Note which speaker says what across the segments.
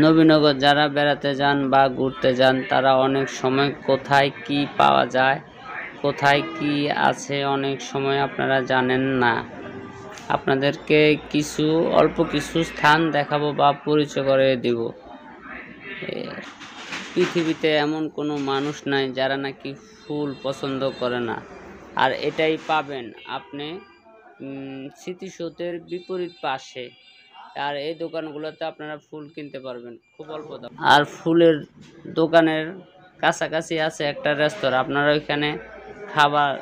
Speaker 1: নবীনগর যারা বেড়াতে যান বা ঘুরতে যান তারা অনেক সময় কোথায় কি পাওয়া যায়, কোথায় কি আছে অনেক সময় আপনারা জানেন না। আপনাদেরকে অল্প কিছু স্থান দেখাবো বা পরিচয় করে দিব। পৃথিবীতে এমন কোনো মানুষ নাই যারা নাকি ফুল পছন্দ করে না। আর এটাই পাবেন আপনি স্মৃতিসৌধের বিপরীত পাশে। আর এই দোকানগুলোতে আপনারা ফুল কিনতে পারবেন খুব অল্প দাম। আর ফুলের দোকানের কাছাকাছি আছে একটা রেস্তোরাঁ, আপনারা ওইখানে খাবার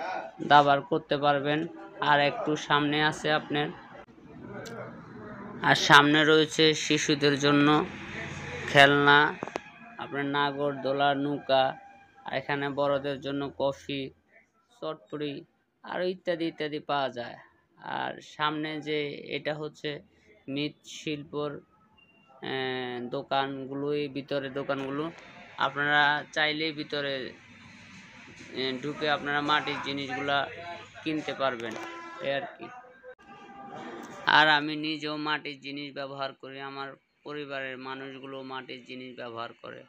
Speaker 1: দাবার করতে পারবেন। আর একটু সামনে আছে আপনার, আর সামনে রয়েছে শিশুদের জন্য খেলনা, আপনার নাগরদোলা, নৌকা, আর এখানে বড়দের জন্য কফি, চটপটি আর ইত্যাদি ইত্যাদি পাওয়া যায়। আর সামনে যে এটা হচ্ছে মৃৎশিল্পর দোকানগুলো, এই ভিতরে দোকানগুলো আপনারা চাইলেই ভিতরে ঢুকে আপনারা মাটির জিনিসগুলা কিনতে পারবেন এই আর কি। আর আমি নিজেও মাটির জিনিস ব্যবহার করি, আমার পরিবারের মানুষগুলো মাটির জিনিস ব্যবহার করে।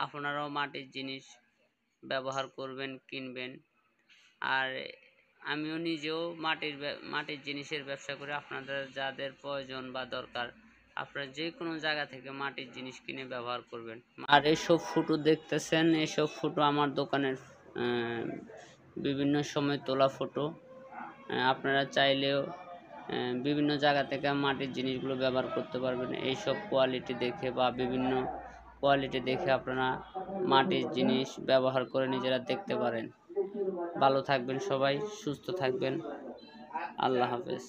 Speaker 1: আপনারাও মাটির জিনিস ব্যবহার করবেন, কিনবেন। আর আমিও নিজেও মাটির জিনিসের ব্যবসা করি। আপনাদের যাদের প্রয়োজন বা দরকার আপনারা যে কোনো জায়গা থেকে মাটির জিনিস কিনে ব্যবহার করবেন। আর এইসব ফটো দেখতেছেন, এসব ফটো আমার দোকানের বিভিন্ন সময় তোলা ফটো। আপনারা চাইলেও বিভিন্ন জায়গা থেকে মাটির জিনিসগুলো ব্যবহার করতে পারবেন। এইসব কোয়ালিটি দেখে বা বিভিন্ন কোয়ালিটি দেখে আপনারা মাটির জিনিস ব্যবহার করে নিজেরা দেখতে পারেন। ভালো থাকবেন সবাই, সুস্থ থাকবেন। আল্লাহ হাফেজ।